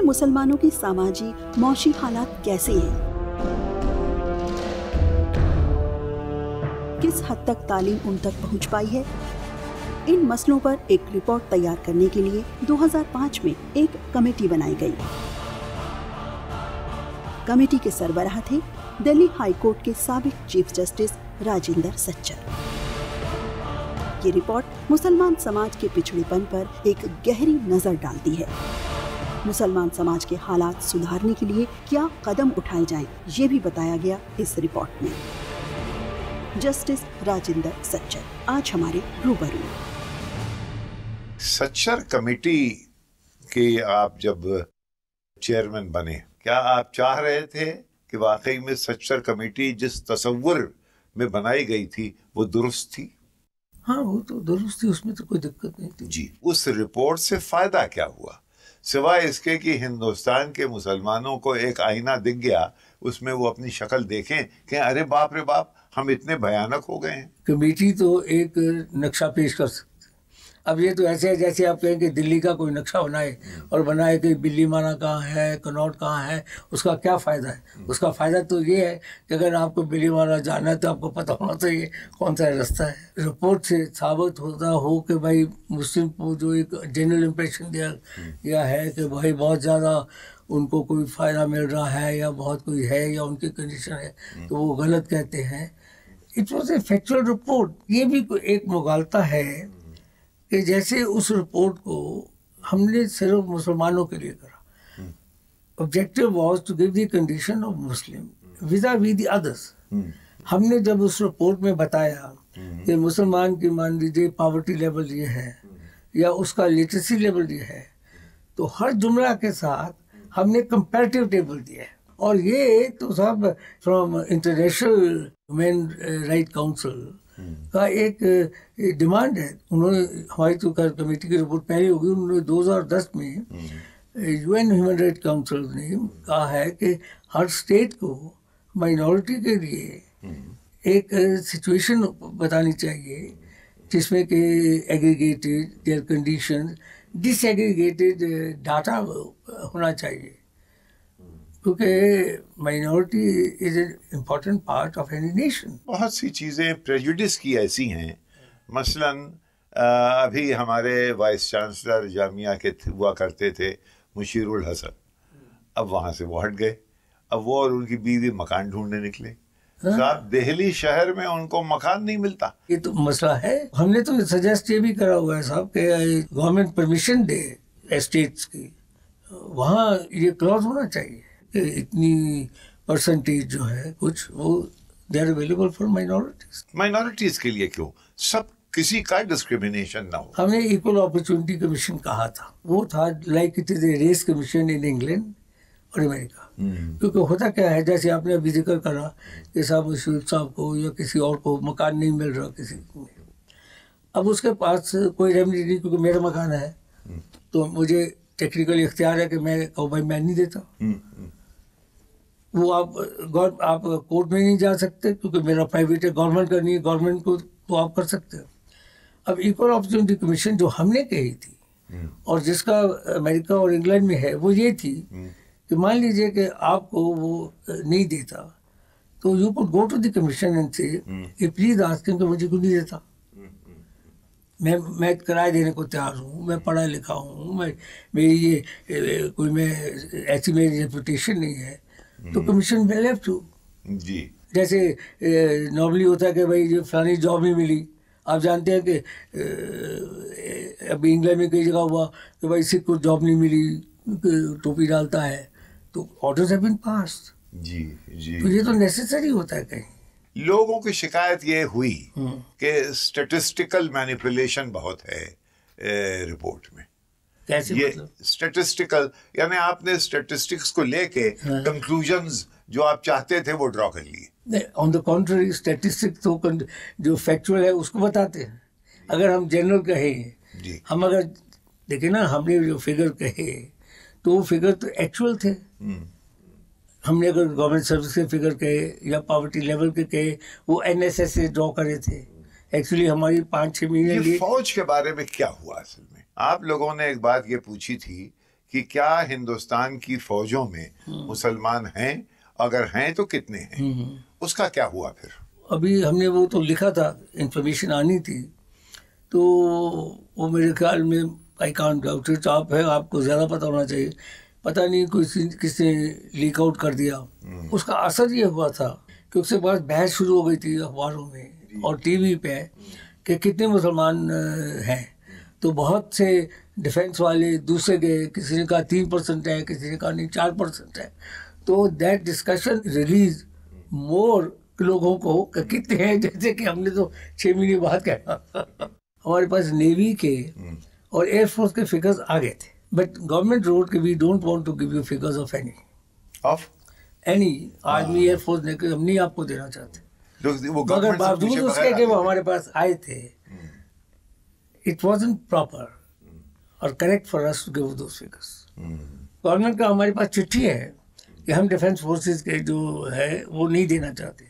मुसलमानों की सामाजिक मौशी हालात कैसे हैं? किस हद तक तालीम उन तक पहुंच पाई है? इन मसलों पर एक रिपोर्ट तैयार करने के लिए 2005 में एक कमेटी बनाई गई। कमेटी के सरबराह थे दिल्ली हाई कोर्ट के साबिक चीफ जस्टिस राजेंद्र सच्चर। ये रिपोर्ट मुसलमान समाज के पिछड़ेपन पर एक गहरी नजर डालती है। मुसलमान समाज के हालात सुधारने के लिए क्या कदम उठाए जाएं, ये भी बताया गया इस रिपोर्ट में। जस्टिस राजेंद्र सच्चर आज हमारे रूबरू। सच्चर कमेटी के आप जब चेयरमैन बने, क्या आप चाह रहे थे कि वाकई में सच्चर कमेटी जिस तसव्वुर में बनाई गई थी वो दुरुस्त थी? हाँ, वो तो दुरुस्त थी, उसमें तो कोई दिक्कत नहीं थी। जी, उस रिपोर्ट से फायदा क्या हुआ सिवाय इसके कि हिंदुस्तान के मुसलमानों को एक आईना दिख गया, उसमें वो अपनी शक्ल देखें कि अरे बाप रे बाप, हम इतने भयानक हो गए हैं। कमेटी तो एक नक्शा पेश कर सकती। अब ये तो ऐसे है जैसे आप कहें कि दिल्ली का कोई नक्शा बनाए और बनाए कि बिल्ली माना कहाँ है, कनॉट कहाँ है, उसका क्या फ़ायदा है? उसका फ़ायदा तो ये है कि अगर आपको बिल्ली माना जाना है तो आपको पता होना चाहिए कौन सा रास्ता है। रिपोर्ट से साबित होता हो कि भाई मुस्लिम को जो एक जनरल इम्प्रेशन दिया है कि भाई बहुत ज़्यादा उनको कोई फ़ायदा मिल रहा है या बहुत कोई है या उनकी कंडीशन है, तो वो गलत कहते हैं। It was a factual report. ये भी एक मुगालता है कि जैसे उस रिपोर्ट को हमने सिर्फ मुसलमानों के लिए करा। Objective was to give the condition of Muslim vis the others. हमने जब उस रिपोर्ट में बताया कि मुसलमान की मान लीजिए पावर्टी लेवल ये है या उसका लिटरेसी लेवल ये है, तो हर जुमला के साथ हमने कंपैरेटिव टेबल दिया है। और ये तो सब from international human right council का एक डिमांड है। उन्होंने हमारी तो कमेटी की रिपोर्ट पहले होगी, उन्होंने 2010 में यूएन ह्यूमन राइट काउंसिल ने कहा है कि हर स्टेट को माइनॉरिटी के लिए एक सिचुएशन बतानी चाहिए जिसमें कि aggregated there condition, disaggregated data होना चाहिए, क्योंकि minority is an important part of any nation. बहुत सी चीज़ें प्रेजुडिस की ऐसी हैं, मसलन अभी हमारे वाइस चांसलर जामिया के हुआ करते थे मुशीरुल हसन, अब वहाँ से वो हट गए। अब वो और उनकी बीवी मकान ढूंढने निकले। साहब, दिल्ली शहर में उनको मकान नहीं मिलता। ये तो मसला है। हमने तो सजेस्ट ये भी करा हुआ है साहब कि गवर्नमेंट परमिशन दे एस्टेट्स की, वहाँ ये क्लॉज होना चाहिए कि इतनी परसेंटेज जो है कुछ वो they are available for minorities. Minorities के लिए क्यों? सब किसी का डिस्क्रिमिनेशन ना हो। हमने इक्वल अपॉर्चुनिटी कमीशन कहा था, वो था like it is a race commission in England और अमेरिका। क्योंकि होता क्या है, जैसे आपने अभी जिक्र करा कि साहब मुशीर साहब को या किसी और को मकान नहीं मिल रहा किसी को, अब उसके पास कोई रेमेडी नहीं, क्योंकि मेरा मकान है तो मुझे टेक्निकल इख्तियार है कि मैं कहूँ भाई मैं नहीं देता। वो आप कोर्ट में नहीं जा सकते क्योंकि मेरा प्राइवेट है, गवर्नमेंट का नहीं है, गवर्नमेंट को तो आप कर सकते हो। अब इक्वल अपॉर्चुनिटी कमीशन जो हमने कही थी और जिसका अमेरिका और इंग्लैंड में है, वो ये थी कि मान लीजिए कि आपको वो नहीं देता तो you could go to the commission and say please ask him कि मुझे क्यों नहीं देता। मैं किराया देने को तैयार हूँ, मैं पढ़ा लिखा हूँ, मेरी ये कोई मैं ऐसी मेरी रेपुटेशन नहीं है, तो कमीशन विल हैव टू। जी, जैसे नॉर्मली होता है कि भाई ये फलानी जॉब नहीं मिली। आप जानते हैं कि अभी इंग्लैंड में कई जगह हुआ कि भाई सिख को जॉब नहीं मिली, टोपी डालता है, तो ऑर्डर्स हैव बीन पास्ड। जी जी, तो ये तो नेसेसरी होता है कहीं। लोगों की शिकायत ये हुई कि स्टैटिस्टिकल मैनिपुलेशन बहुत है रिपोर्ट में। कैसे ये मतलब? स्टैटिस्टिकल यानी आपने स्टैटिस्टिक्स को लेके कंक्लूजन्स जो आप चाहते थे वो ड्रॉ कर लिए। ऑन द कॉन्ट्ररी, स्टैटिस्टिक्स तो जो फैक्चुअल है उसको बताते हैं। अगर हम जनरल कहें, हम अगर देखें ना, हमने जो फिगर कहे तो वो फिगर तो एक्चुअल थे। हमने अगर गवर्नमेंट सर्विस के फिगर कहे या पॉवर्टी लेवल के कहे, वो एनएसएस से ड्रॉ करे थे। एक्चुअली हमारी 5-6 महीने ये फौज के बारे में क्या हुआ? असल में आप लोगों ने एक बात ये पूछी थी कि क्या हिंदुस्तान की फौजों में मुसलमान हैं, अगर हैं तो कितने हैं, उसका क्या हुआ फिर? अभी हमने वो तो लिखा था, इंफॉर्मेशन आनी थी, तो वो मेरे ख्याल में आई कांट डाउट इट, आप है, आपको ज़्यादा पता होना चाहिए, पता नहीं किसने लीक आउट कर दिया। उसका असर ये हुआ था कि उसके बाद बहस शुरू हो गई थी अखबारों में और टीवी पे कि कितने मुसलमान हैं। तो बहुत से डिफेंस वाले दूसरे गए, किसी ने कहा 3% है, किसी ने कहा नहीं 4% है। तो दैट डिस्कशन रिलीज मोर लोगों को कि कितने हैं, जैसे कि हमने तो 6 महीने बाद कहा। हमारे पास नेवी के और एयरफोर्स के फिगर्स आ गए थे, बट गवर्नमेंट रोड के we don't want to give you figures of any army air force ने, हम नहीं आपको देना चाहते। मगर बावजूद उसके कि वो हमारे पास आए थे, इट वाजंट प्रॉपर और correct for us to give those figures. Government का हमारे पास चिट्ठी है कि हम डिफेंस फोर्सेस के जो है वो नहीं देना चाहते।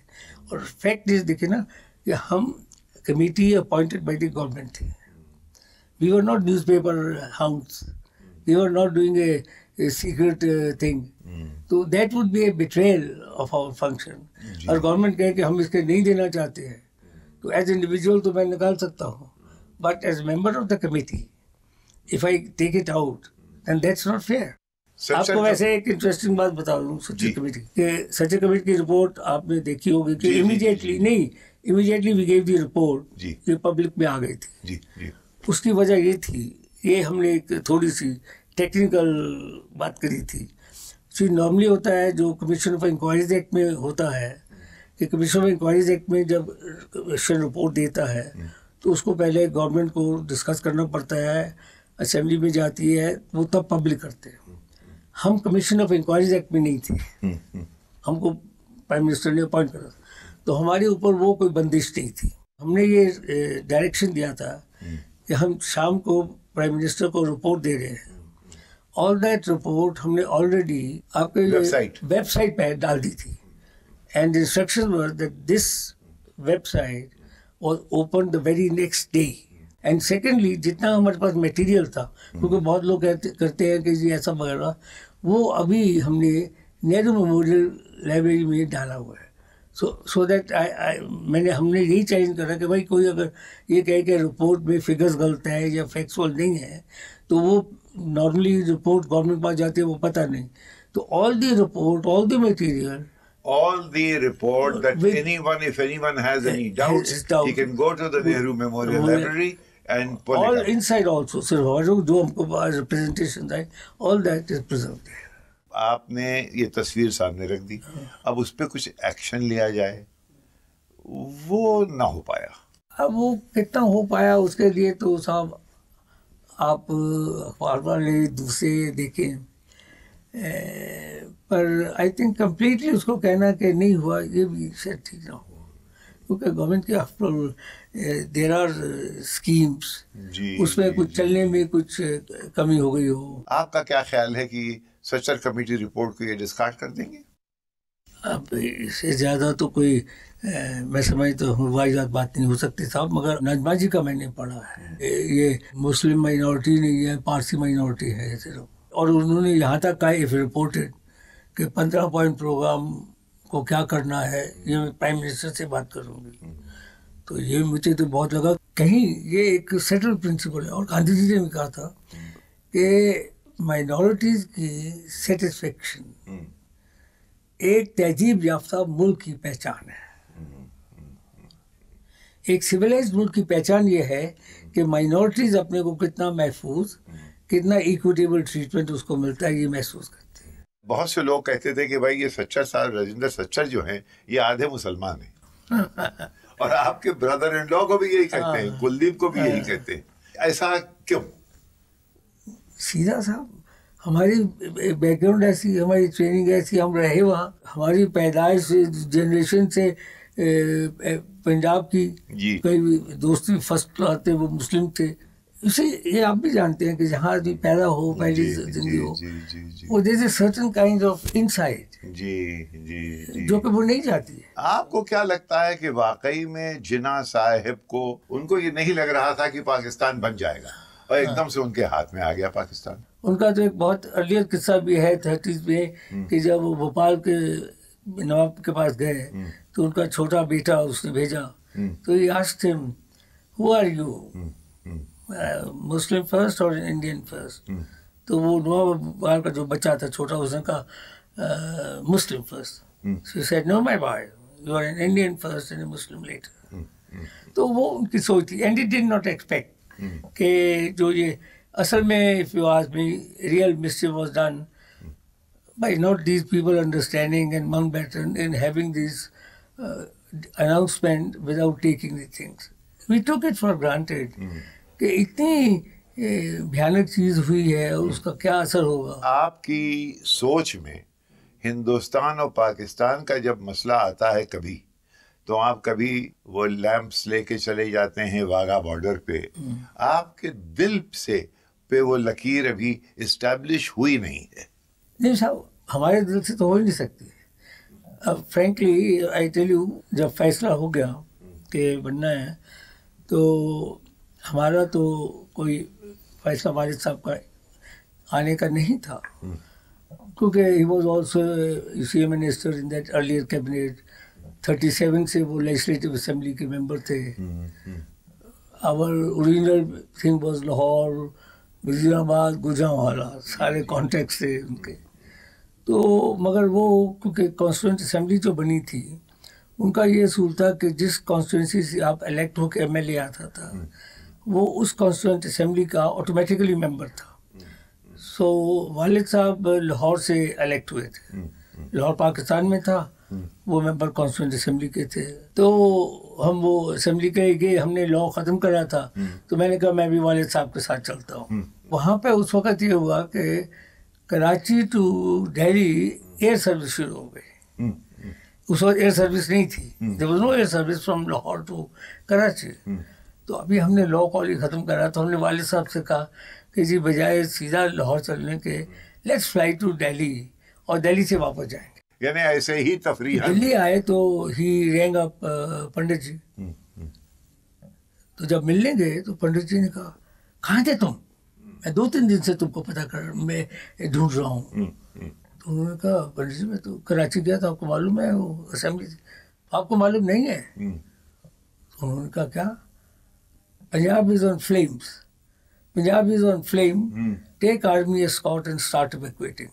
और फैक्ट इज देखिए ना कि हम committee appointed by the government थी। We were not newspaper hounds, we were not doing a secret thing, तो that would be a betrayal of our function. और गवर्नमेंट कहे कि हम इसके नहीं देना चाहते हैं, तो एज इंडिविजुअल तो मैं निकाल सकता हूँ, but as member of the committee if I take it out then that's not fair. आपको वैसे एक इंटरेस्टिंग बात बता दूँ सचिव कमेटी के, सचिव कमेटी की रिपोर्ट आपने देखी होगी कि immediately we gave the report, ये पब्लिक में आ गई थी। उसकी वजह ये थी, ये हमने एक थोड़ी सी टेक्निकल बात करी थी। नॉर्मली होता है जो कमीशन ऑफ इंक्वायरीज एक्ट में होता है कि कमीशन ऑफ इंक्वायरीज एक्ट में जब कमीशन रिपोर्ट देता है तो उसको पहले गवर्नमेंट को डिस्कस करना पड़ता है, असेंबली में जाती है, वो तब पब्लिक करते हैं। हम कमीशन ऑफ इंक्वायरीज एक्ट में नहीं थे, हमको प्राइम मिनिस्टर ने अपॉइंट करा, तो हमारे ऊपर वो कोई बंदिश नहीं थी। हमने ये डायरेक्शन दिया था कि हम शाम को प्राइम मिनिस्टर को रिपोर्ट दे रहे हैं। ऑल दैट रिपोर्ट हमने ऑलरेडी आपके वेबसाइट पे डाल दी थी, and instruction were that this website was open the very next day. And secondly, जितना हमारे पास मटेरियल था, क्योंकि बहुत लोग करते हैं कि जी ऐसा वगैरह, वो अभी हमने नेहरू मेमोरियल लाइब्रेरी में डाला हुआ है। सो दैट हमने यही चैलेंज करा कि भाई कोई अगर ये कहे कि रिपोर्ट में फिगर्स गलत है या फैक्चुअल नहीं है, तो वो नॉर्मली रिपोर्ट गवर्नमेंट पास जाती है, वो पता नहीं। तो all the report, all the material, all the report that if anyone has any doubts, he can go to the Nehru Memorial Library and pull all it up. inside also, सिर्फ जो हमको representation है, all that is preserved there. आपने ये तस्वीर सामने रख दी, अब उस पर कुछ एक्शन लिया जाए, वो ना हो पाया। अब वो कितना हो पाया उसके लिए तो साहब आप अखबार वाले दूसरे देखें, पर आई थिंक कम्प्लीटली उसको कहना कि नहीं हुआ ये भी शायद ठीक ना हो, क्योंकि गवर्नमेंट के आफ्टर देयर आर स्कीम्स, उसमें कुछ चलने में कुछ कमी हो गई हो। आपका क्या ख्याल है कि सच्चर कमेटी रिपोर्ट को ये डिस्कार्ड कर देंगे? अब इससे ज़्यादा तो कोई मैं समझता हूँ वाहियात बात नहीं हो सकती साहब, मगर नजमा जी का मैंने पढ़ा है, ये मुस्लिम माइनॉरिटी नहीं है, पारसी माइनॉरिटी है सिर्फ, और उन्होंने यहाँ तक कहा इफ रिपोर्टेड कि 15 पॉइंट प्रोग्राम को क्या करना है, ये मैं प्राइम मिनिस्टर से बात करूँगी। तो ये मुझे तो बहुत लगा कहीं ये एक सेटल प्रिंसिपल है, और गांधी जी ने भी कहा था कि माइनॉरिटीज़ की सेटिस्फेक्शन एक तहजीब याफ्ता मुल्क की पहचान है। एक सिविलाइज्ड मुल्क की पहचान ये है कि माइनॉरिटीज़ अपने को कितना महफूज, कितना इक्विटेबल ट्रीटमेंट उसको मिलता है, ये महसूस करते हैं। बहुत से लोग कहते थे कि भाई ये सच्चर साहब, राजेंद्र सच्चर जो हैं, ये आधे मुसलमान हैं और आपके ब्रदर इन लॉ को भी यही कहते हैं, कुलदीप को भी यही कहते हैं। ऐसा क्यों? सीधा साहब, हमारी बैकग्राउंड ऐसी, हमारी ट्रेनिंग ऐसी, हम रहे वहाँ, हमारी पैदाइश जनरेशन से पंजाब की, कई दोस्त भी फर्स्ट आते वो मुस्लिम थे। इसे ये आप भी जानते हैं कि जहाँ आदमी पैदा हो, पहली जिंदगी हो, वो there is a certain kind of insight जो कि वो नहीं जाती है। आपको क्या लगता है कि वाकई में जिन्ना साहिब को, उनको ये नहीं लग रहा था कि पाकिस्तान बन जाएगा और एकदम से उनके हाथ में आ गया पाकिस्तान? उनका तो एक बहुत अर्लियर किस्सा भी है 30s में कि जब वो भोपाल के नवाब के पास गए तो उनका छोटा बेटा उसने भेजा, तो he asked him who are you, Muslim first और इंडियन फर्स्ट? तो वो नवाब भोपाल का जो बच्चा था छोटा, उसने कहा मुस्लिम first. So he said, no my boy, you are an Indian first and a Muslim later. तो वो उनकी सोच थी. And he did not expect कि जो ये असल में, if you ask me, real mischief was done by not these people understanding and Mountbatten and having these announcement without taking the things. We took it for granted कि इतनी भयानक चीज हुई है, उसका क्या असर होगा. आपकी सोच में हिंदुस्तान और पाकिस्तान का जब मसला आता है कभी, तो आप कभी वो लैंप्स लेके चले जाते हैं वाघा बॉर्डर पे, आपके दिल से पे वो लकीर अभी इस्टेब्लिश हुई नहीं है. नहीं साहब, हमारे दिल से तो हो ही नहीं सकती. अब फ्रेंकली आई टेल यू, जब फैसला हो गया कि बनना है, तो हमारा तो कोई फैसला वालिद साहब का आने का नहीं था, क्योंकि he was also C minister in that earlier cabinet. 37 से वो लेजिस्लेटिव असेंबली के मेंबर थे. Our original thing was Lahore, Wazirabad, Gujranwala, सारे कॉन्टेक्ट्स थे उनके. तो मगर वो क्योंकि कॉन्स्टिट्यूंट असेंबली जो बनी थी, उनका ये असूल था कि जिस कॉन्स्टिट्यूंसी से आप इलेक्ट होकर MLA आता था, वो उस कॉन्स्टिट्यूंट असेंबली का ऑटोमेटिकली मेंबर था. सो वालिद साहब लाहौर से इलेक्ट हुए थे. लाहौर पाकिस्तान में था, वो मेंबर कॉन्स्टिट्यूंट असेंबली के थे. तो हम वो असेंबली के गए, हमने लॉ ख़त्म करा था, तो मैंने कहा मैं भी वालिद साहब के साथ चलता हूँ. वहाँ पे उस वक़्त ये हुआ कि Karachi to Delhi air service शुरू हो गई. उस वक्त एयर सर्विस नहीं थी. There was no air service from Lahore to Karachi. तो अभी हमने लॉ कॉलेज ख़त्म करा, तो हमने वालिद साहब से कहा कि जी बजाय सीधा लाहौर चलने के, लेट्स फ्लाई टू दिल्ली और दिल्ली से वापस जाएंगे. यानी ऐसे ही तफरीह. दिल्ली आए तो ही रैंग अप पंडित जी. तो जब मिलने गए तो पंडित जी ने कहा, कहाँ थे तुम? मैं 2-3 दिन से तुमको पता कर, मैं ढूंढ रहा हूँ. तो उन्होंने कहा, पंडित जी मैं तो कराची गया था, आपको मालूम है वो असेंबली, आपको मालूम नहीं है? तो उन्होंने कहा क्या? Punjab is on flames, Punjab is on flame, take army escort and start evacuating.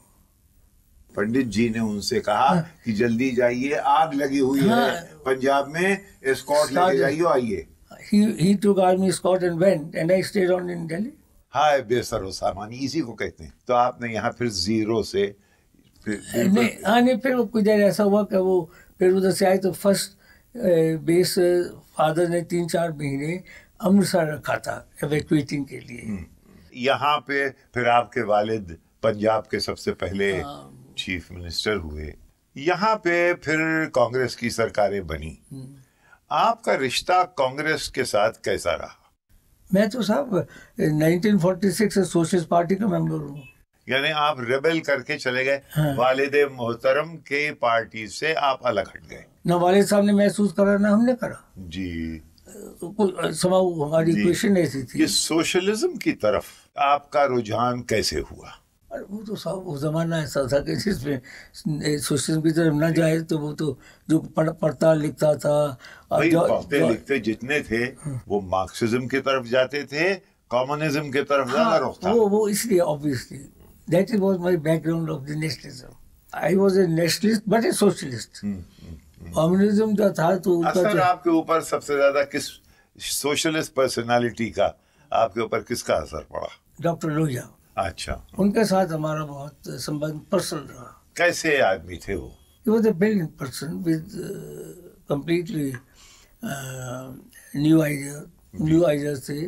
Pandit ji ने उनसे कहा कि जल्दी जाइए, आग लगी हुई है पंजाब में, एस्कॉर्ट लेके जाइए, आइए. He took army escort and went, and I stayed on in Delhi. हाय बेसरो सामानी, इसी को कहते हैं. तो आपने यहाँ फिर जीरो से नहीं, फिर कुछ देर ऐसा हुआ कि वो फिर उधर से आए, तो फर्स्ट बेस फादर ने 3-4 महीने अमृतसर रखा था एवैक्यूएटिंग के लिए. यहाँ पे फिर आपके वालिद पंजाब के सबसे पहले चीफ मिनिस्टर हुए. यहाँ पे फिर कांग्रेस की सरकारें बनी. आपका रिश्ता कांग्रेस के साथ कैसा रहा? मैं तो साहब 1946 से सोशलिस्ट पार्टी का मेंबर हूँ. यानी आप रेबेल करके चले गए. वालिद मोहतरम के पार्टी से आप अलग हट गए. ना वालिद साहब ने महसूस करा, ना हमने करा जी. तो समाव हमारी क्वेश्चन ऐसी थी. ये सोशलिज्म की तरफ आपका रुझान कैसे हुआ? वो तो साहब वो ज़माना ऐसा था कि जिसमें सोशलिज्म की तरफ ना जाए, तो वो तो जो पढ़ता लिखता था, पढ़ते लिखते जितने थे वो मार्क्सिज्म की तरफ जाते थे, कम्युनिज्म की तरफ ज़्यादा रुख था. वो इसलिए obviously that is was my background of the nationalism. I was a nationalist but A socialist. Communism जो था तो असर आपके ऊपर सबसे ज्यादा किस सोशलिस्ट पर्सनालिटी का आपके ऊपर किसका असर पड़ा? डॉक्टर लोहिया. अच्छा. उनके साथ हमारा बहुत संबंध पर्सनल रहा. कैसे आदमी थे वो? He was a brilliant person with completely new ideas थे.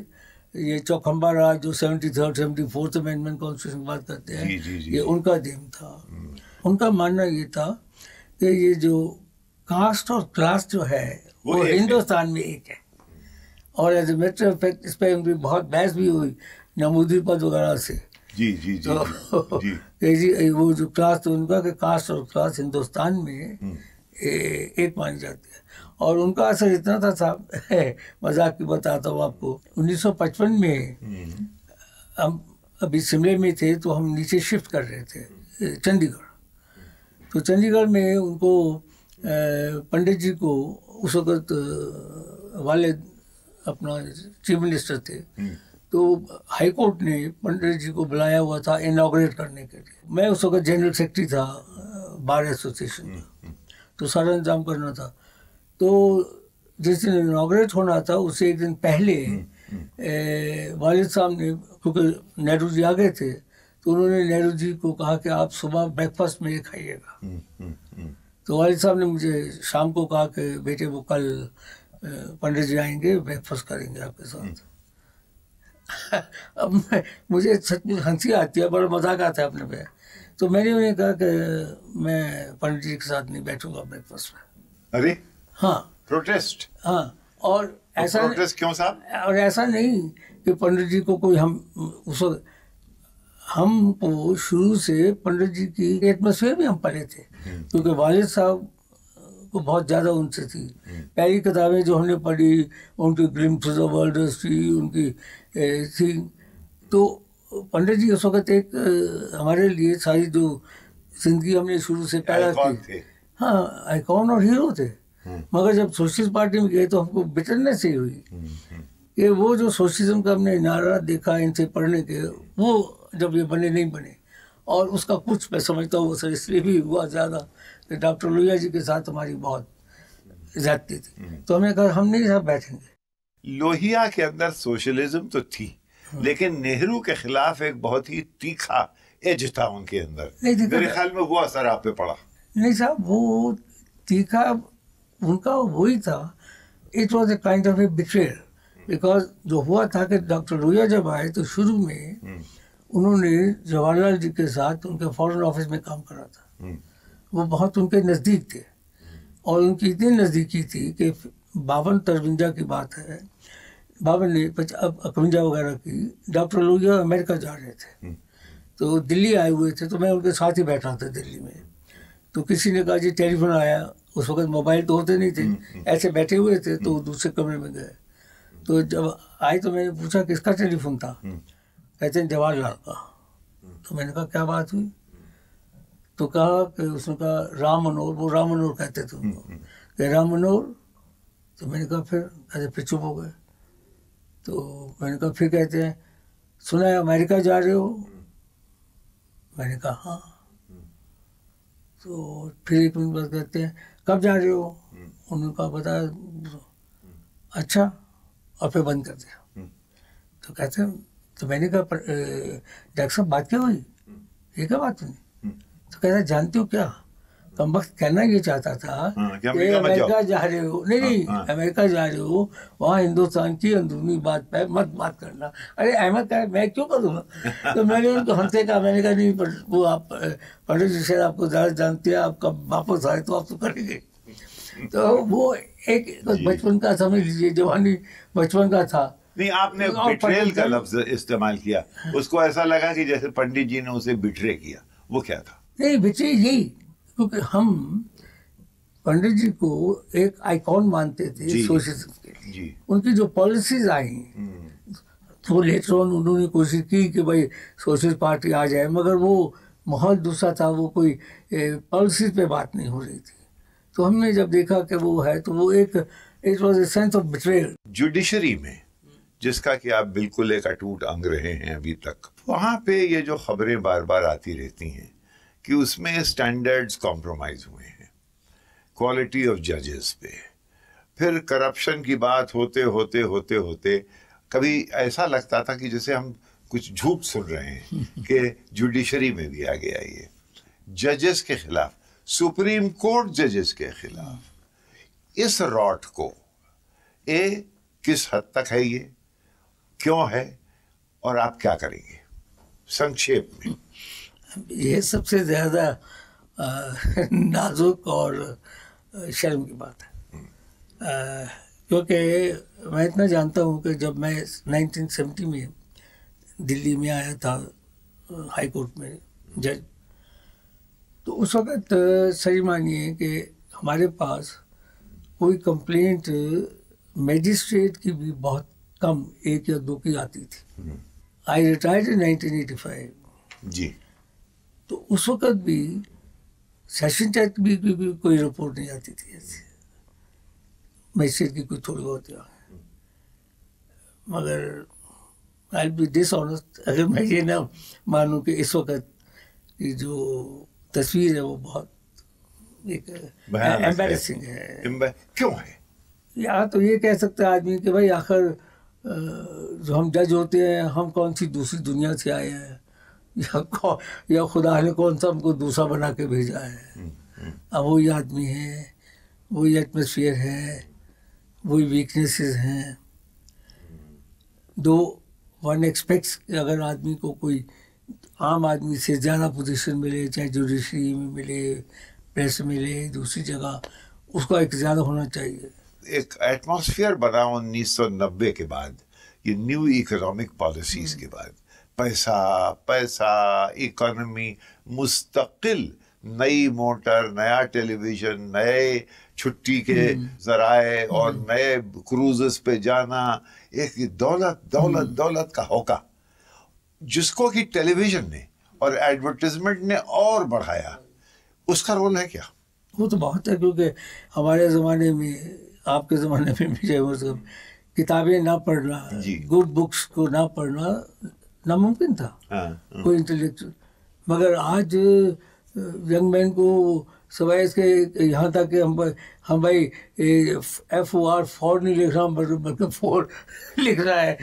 ये चौखंबा राज जो 73rd 74th अमेंडमेंट कॉन्स्टिट्यूशन की बात करते हैं, ये उनका देन था. उनका मानना ये था कि ये जो कास्ट और क्लास जो है वो हिंदुस्तान में एक है. और as a matter of fact इस पर उनकी बहुत बहस भी हुई नमूदी पद वगैरह से. जी जी जी, तो जी. वो जो क्लास तो उनका कि कास्ट और क्लास हिंदुस्तान में एक मानी जाती है. और उनका असर इतना था साहब, मजाक की बताता हूँ आपको, 1955 में अभी शिमले में थे तो हम नीचे शिफ्ट कर रहे थे चंडीगढ़। तो चंडीगढ़ में उनको पंडित जी को उस वक्त वाले अपना चीफ मिनिस्टर थे, तो हाई कोर्ट ने पंडित जी को बुलाया हुआ था इनॉग्रेट करने के लिए। मैं उस वक्त जनरल सेक्रेटरी था बार एसोसिएशन का, तो सारा इंतजाम करना था। तो जिस दिन इनॉग्रेट होना था उससे एक दिन पहले वालिद साहब ने, क्योंकि नेहरू जी आ गए थे, तो उन्होंने नेहरू जी को कहा कि आप सुबह ब्रेकफास्ट में ये खाइएगा। तो वालिद साहब ने मुझे शाम को कहा कि बेटे वो कल पंडित जी आएंगे, ब्रेकफास्ट करेंगे आपके साथ। अब मुझे सचमुच हंसी आती है, बड़ा मजाक आता है अपने पे। तो मैंने उन्हें कहा कि मैं पंडित जी के साथ नहीं बैठूंगा ब्रेकफास्ट में। अरे हाँ, प्रोटेस्ट। हाँ, और ऐसा प्रोटेस्ट क्यों साहब? और ऐसा नहीं कि पंडित जी को कोई, हम उस वक्त हमको शुरू से पंडित जी की एटमॉस्फेयर में हम पढ़े थे, क्योंकि वालिद साहब को बहुत ज़्यादा उनसे थी। पहली किताबें जो हमने पढ़ी उनकी ग्लिम्प्सेस ऑफ वर्ल्ड हिस्ट्री उनकी थी। तो पंडित जी उस वक्त एक हमारे लिए सारी जो जिंदगी हमने शुरू से पैदा की, हाँ, आइकॉन और हीरो थे। मगर जब सोशलिस्ट पार्टी में गए तो हमको बिटरनेस ही हुई कि वो जो सोशलिज्म का हमने नारा देखा इनसे पढ़ने के, वो जब ये बने नहीं बने। और उसका कुछ मैं समझता हूँ सर इसलिए भी हुआ ज़्यादा कि डॉक्टर लोहिया जी के साथ हमारी बहुत ज़्यादती थी। तो हमने कहा हम नहीं साहब बैठेंगे। लोहिया के अंदर सोशलिज्म तो थी, लेकिन नेहरू के खिलाफ एक बहुत ही तीखा एज था उनके अंदर। मेरे ख्याल में वो असर आप पे पड़ा। नहीं साहब, वो तीखा उनका वही था, it was a kind of A betrayal. Because जो हुआ था कि डॉक्टर लोहिया जब आए तो शुरू में उन्होंने जवाहरलाल जी के साथ उनके फॉरेन ऑफिस में काम करा था। वो बहुत उनके नज़दीक थे और उनकी इतनी नज़दीकी थी कि 52-53 की बात है, 52 ने 51 वगैरह की, डॉक्टर लोहिया अमेरिका जा रहे थे तो दिल्ली आए हुए थे। तो मैं उनके साथ ही बैठा था दिल्ली में। तो किसी ने कहा जी टेलीफोन आया। उस वक्त मोबाइल तो होते नहीं थे, ऐसे बैठे हुए थे। तो दूसरे कमरे में गए, तो जब आए तो मैंने पूछा किसका टेलीफोन था? कहते हैं जवाहरलाल का। तो मैंने कहा क्या बात हुई? तो कहा कि उसने कहा राम मनोहर, वो राम मनोहर कहते थे उनको, कि राम मनोहर। तो मैंने कहा फिर चुप हो गए। तो मैंने कहा फिर कहते हैं सुना है अमेरिका जा रहे हो? मैंने कहा हाँ। तो फिर एक मिनट बाद कहते हैं कब जा रहे हो? उन्होंने कहा बताया। अच्छा, और फिर बंद कर दिया। तो कहते हैं, तो मैंने कहा डॉक्टर साहब बात क्या हुई? ये क्या बात हुई? तो कहता जानते हो क्या, कम वक्त कहना ये चाहता था कि अमेरिका जा रहे हो, नहीं अमेरिका जा रहे हो, वहाँ हिंदुस्तान की अंदरूनी बात पे मत बात करना। अरे अहमद का मैं क्यों करूँगा? तो मैंने उनको हमसे कहा, मैंने कहा नहीं पर वो आप पंडित जी शायद आपको ज़्यादा जानते हैं, आप कब वापस आए तो आप तो करेंगे। तो वो एक बचपन का समझ लीजिए, जवानी बचपन का था। नहीं, आपने बिट्रेल का लफ्ज इस्तेमाल किया, उसको ऐसा लगा कि जैसे पंडित जी ने उसे बिट्रे किया। वो क्या था? नहीं, बिट्रे यही, क्योंकि हम पंडित जी को एक आइकॉन मानते थे सोशलिज्म के। उनकी जो पॉलिसीज आई तो लेटर ऑन उन्होंने कोशिश की कि भाई सोशलिस्ट पार्टी आ जाए, मगर वो माहौल दूसरा था, वो कोई पॉलिसीज पे बात नहीं हो रही थी। तो हमने जब देखा कि वो है तो वो एक it was a sense of betrayal. Judiciary में, जिसका कि आप बिल्कुल एक अटूट अंग रहे हैं अभी तक, वहाँ पे ये जो खबरें बार बार आती रहती हैं कि उसमें स्टैंडर्ड्स कॉम्प्रोमाइज हुए हैं, क्वालिटी ऑफ जजेस पे, फिर करप्शन की बात होते होते होते होते कभी ऐसा लगता था कि जैसे हम कुछ झूठ सुन रहे हैं कि जुडिशरी में भी आ गया ये, जजेस के खिलाफ, सुप्रीम कोर्ट जजेस के खिलाफ। इस रॉट को किस हद तक है, ये क्यों है, और आप क्या करेंगे संक्षेप में? ये सबसे ज्यादा नाजुक और शर्म की बात है, क्योंकि मैं इतना जानता हूँ कि जब मैं 1970 में दिल्ली में आया था हाई कोर्ट में जज, तो उस वक्त सही मानिए कि हमारे पास कोई कंप्लेंट मैजिस्ट्रेट की भी बहुत कम, 1 या 2 की आती थी। आई रिटायर्ड इन 1985। जी। तो उस वक्त भी सेशन चर्च भी कोई रिपोर्ट नहीं आती थी ऐसे, मैजिस्ट्रेट की कोई थोड़ी बहुत है। मगर आई बी डिसऑनेस्ट अगर मैं ये ना मानूं कि इस वक्त की जो तस्वीर है वो बहुत एक एम्बैरेसिंग है। क्यों है? या तो ये कह सकता है आदमी कि भाई आखिर जो हम जज होते हैं, हम कौन सी दूसरी दुनिया से आए हैं, या खुदा ने कौन सा हमको दूसरा बना के भेजा है। अब वही आदमी है, वही एटमॉस्फेयर है, वही वीकनेसेस हैं। दो वन एक्सपेक्ट्स कि अगर आदमी को कोई आम आदमी से ज़्यादा पोजीशन मिले, चाहे जुडिशरी में मिले, प्रेस मिले, दूसरी जगह, उसका एक ज़्यादा होना चाहिए। एक एटमॉस्फेयर बना 1990 के बाद, ये न्यू इकोनॉमिक पॉलिसीज के बाद, पैसा पैसा, इकोनॉमी मुस्तकिल, नई मोटर, नया टेलीविजन, नए छुट्टी के जराए और नए क्रूजेस पे जाना, एक दौलत दौलत दौलत का होका, जिसको कि टेलीविजन ने और एडवर्टाइजमेंट ने और बढ़ाया। उसका रोल है क्या? वो तो बहुत है, क्योंकि हमारे ज़माने में, आपके ज़माने में भी मतलब किताबें ना पढ़ना, गुड बुक्स को ना पढ़ना नामुमकिन था। कोई इंटेलेक्चुअल। मगर आज यंग मैन को सवाए इसके यहाँ तक कि हम भाई FOR फॉर नहीं लिख रहा, बल्कि फोर लिख रहा है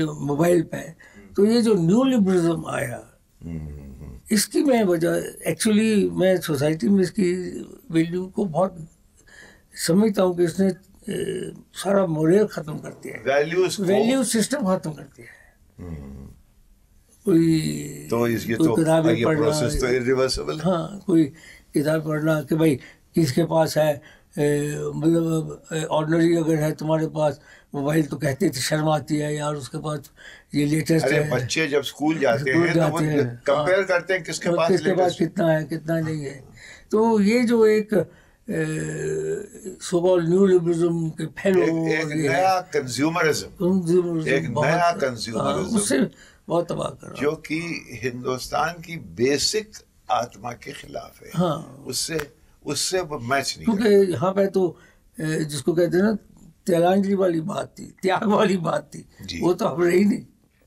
मोबाइल पे। तो ये जो न्यू लिबरलिज्म आया, इसकी मैं वजह एक्चुअली मैं सोसाइटी में इसकी वैल्यू को बहुत समझता हूँ कि इसने सारा मोरल ख़त्म कर दिया है, वैल्यू सिस्टम ख़त्म कर दिया है। कोई तो किताबें पढ़ना, तो इरिवर्सिबल। हाँ, कोई किताब पढ़ना कि भाई किसके पास है, मतलब ऑर्डिनरी अगर है तुम्हारे पास मोबाइल तो कहते थे शर्म आती है यार, उसके पास ये लेटेस्ट है। बच्चे जब स्कूल जाते हैं तो वो कंपेयर करते हैं किसके पास कितना है, कितना नहीं है। तो ये जो एक सो कॉल्ड न्यू लिबरलिज्म के फेलो, एक नया कंज्यूमरिज्म, उससे बहुत तबाह कर रहा, जो कि हिंदुस्तान की बेसिक आत्मा के खिलाफ है। हाँ, उससे मैच नहीं, क्योंकि यहाँ पे तो जिसको कहते हैं ना त्यागांजलि वाली बात थी, त्याग वाली बात थी, वो तो अब रही नहीं।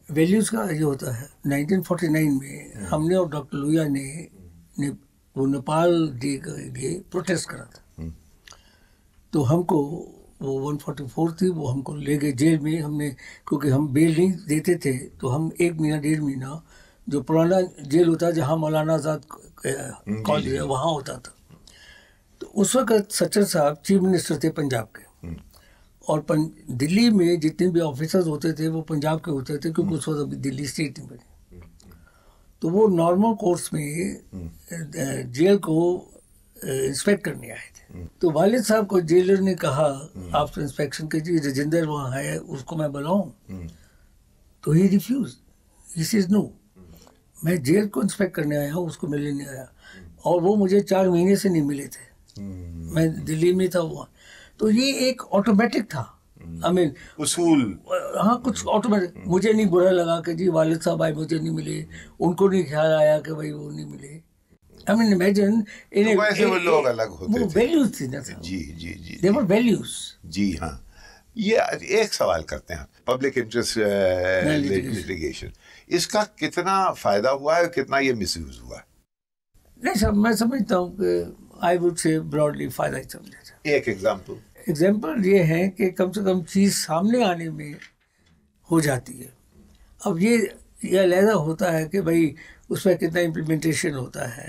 वैल्यूज का ये होता है। 1949 में हमने और डॉक्टर लोहिया ने वो नेपाल डे के लिए प्रोटेस्ट करा था। तो हमको वो 144 थी, वो हमको ले गए जेल में। हमने, क्योंकि हम बेल नहीं देते थे, तो हम 1 महीना 1.5 महीना जो पुराना जेल होता है जहाँ मौलाना आज़ाद कॉलेज है वहाँ होता था। तो उस वक्त सच्चर साहब चीफ मिनिस्टर थे पंजाब के, और दिल्ली में जितने भी ऑफिसर्स होते थे वो पंजाब के होते थे, क्योंकि उस वक्त अभी दिल्ली स्टेट नहीं बनी। तो वो नॉर्मल कोर्स में जेल को इंस्पेक्ट करने आए थे। तो वालिद साहब को जेलर ने कहा आफ्टर इंस्पेक्शन के जी राजेंद्र वहाँ है, उसको मैं बुलाऊं? तो he refuse, he says no, मैं जेल को इंस्पेक्ट करने आया हूँ, उसको मिलने नहीं आया। और वो मुझे 4 महीने से नहीं मिले थे, मैं दिल्ली में था वहाँ। तो ये एक ऑटोमेटिक था, आई मीन उसूल। हाँ, कुछ ऑटोमेटिक। मुझे नहीं बुरा लगा कि जी वालिद साहब आए, मुझे नहीं मिले, उनको नहीं ख्याल आया कि भाई वो नहीं मिले। आई मीन इमेजिन वैसे वो लोग अलग होते थे, वैल्यूज थी ना। जी जी जी, दे वर वैल्यूज। जी हाँ। ये एक सवाल करते हैं, पब्लिक इंटरेस्ट लिटिगेशन, इसका कितना फायदा हुआ है, कितना ये मिसयूज हुआ है? नहीं साहब, मैं समझता हूँ कि आई वुड से ब्रॉडली फायदा ही समझा जाए। एक एग्जाम्पल ये है कि कम से कम चीज़ सामने आने में हो जाती है। अब ये अलहदा होता है कि भाई उस पर कितना इम्प्लीमेंटेशन होता है।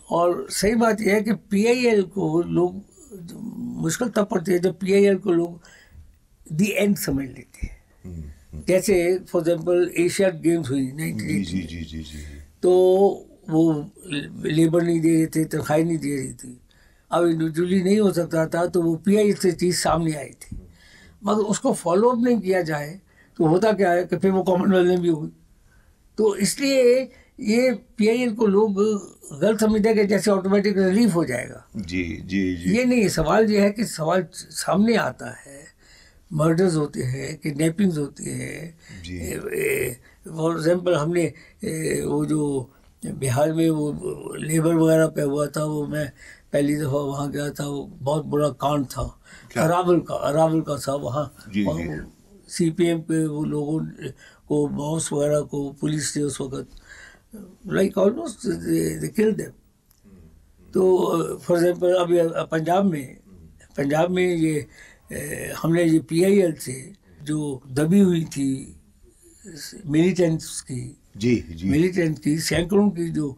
और सही बात यह है कि PIL को लोग मुश्किल तब पड़ती है जब PIL को लोग दी एंड समझ लेते हैं। जैसे फॉर एग्जाम्पल एशिया गेम्स हुई 1980, तो वो लेबर नहीं दे रहे थे, तनख्वाही नहीं दे रही थी। अब इंडिविजुअली नहीं हो सकता था, तो वो PIL से चीज़ सामने आई थी, मगर उसको फॉलो अप नहीं किया जाए तो होता क्या है कि फिर वो कॉमनवेल्थ में भी हुई। तो इसलिए ये PIL को लोग गलत समझते हैं कि जैसे ऑटोमेटिक रिलीफ हो जाएगा। जी जी जी, ये नहीं। सवाल ये है कि सवाल सामने आता है, मर्डर्स होते हैं, किडनैपिंग्स होती है, फॉर एग्जाम्पल हमने वो जो बिहार में वो लेबर वगैरह पे हुआ था, वो मैं पहली दफ़ा वहाँ गया था, वो बहुत बड़ा कांड था। अरावल का था वहाँ। CPM पे वो लोगों को, बॉस वगैरह को पुलिस ने उस वक्त like almost they killed them. तो फॉर एग्जाम्पल अभी पंजाब में ये हमने ये PIL से जो दबी हुई थी मिलिटेंट्स की, मिलिटेंट की सैकड़ों की जो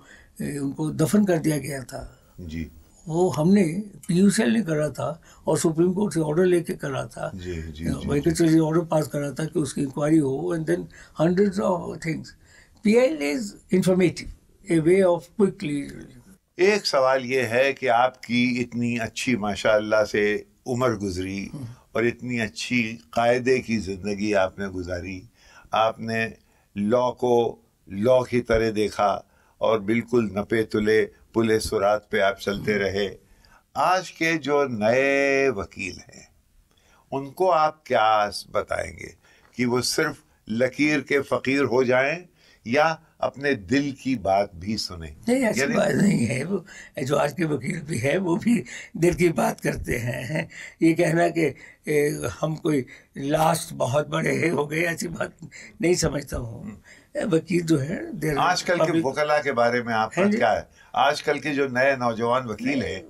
उनको दफन कर दिया गया था जी, वो हमने PUCL ने करा था और सुप्रीम कोर्ट से ऑर्डर लेके करा था, वेंकटेश्वर ऑर्डर पास करा था कि उसकी इंक्वायरी हो, and then hundreds of things. PIL is informative, a way of quickly. एक सवाल ये है कि आपकी इतनी अच्छी माशाअल्लाह से उम्र गुजरी और इतनी अच्छी कायदे की ज़िंदगी आपने गुजारी, आपने लॉ को लॉ की तरह देखा और बिल्कुल नपे तुले पुले सुरात पे आप चलते रहे। आज के जो नए वकील हैं उनको आप क्या बताएंगे कि वो सिर्फ लकीर के फ़कीर हो जाएं या अपने दिल की बात भी सुने? नहीं, ऐसी बात नहीं है। वो जो आज के वकील भी है वो भी दिल की बात करते हैं। ये कहना कि हम कोई लास्ट बहुत बड़े हो गए, ऐसी बात नहीं समझता हूँ। वकील जो है आजकल के वकला के बारे में आपका क्या है? आजकल के जो नए नौजवान वकील हैं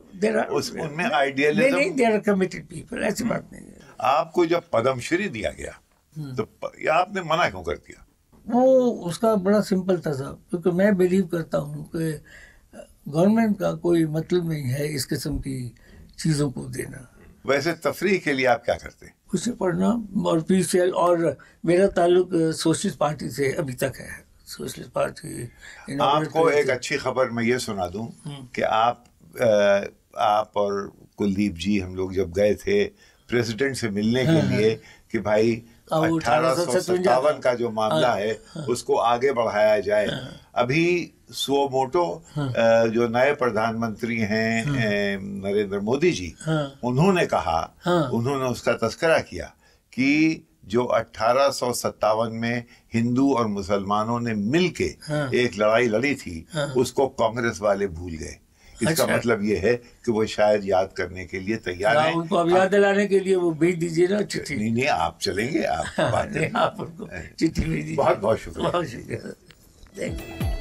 उनमें आइडियलिज्म नहीं, देयर आर कमिटेड पीपल, ऐसी बात नहीं है। आपको जब पद्मश्री दिया गया तो आपने मना क्यों कर दिया? वो उसका बड़ा सिंपल था साहब, क्योंकि मैं बिलीव करता हूँ कि गवर्नमेंट का कोई मतलब नहीं है इस किस्म की चीज़ों को देना। वैसे तफरीह के लिए आप क्या करते हैं? कुछ पढ़ना और PCL, और मेरा ताल्लुक सोशलिस्ट पार्टी से अभी तक है। सोशलिस्ट पार्टी आपको एक अच्छी खबर मैं ये सुना दूं कि आप और कुलदीप जी हम लोग जब गए थे प्रेसिडेंट से मिलने के लिए कि भाई 1857 का जो मामला है उसको आगे बढ़ाया जाए। अभी सुओमोटो जो नए प्रधानमंत्री हैं नरेंद्र मोदी जी, उन्होंने कहा, उन्होंने उसका तस्करा किया कि जो 1857 में हिंदू और मुसलमानों ने मिलके एक लड़ाई लड़ी थी उसको कांग्रेस वाले भूल गए। इसका मतलब ये है कि वो शायद याद करने के लिए तैयार हैं। उनको अब याद दिलाने के लिए वो भेज दीजिए ना चिट्ठी। नहीं, आप चलेंगे, आप उनको चिट्ठी भेज दीजिए। बहुत बहुत शुक्रिया। बहुत शुक्रिया।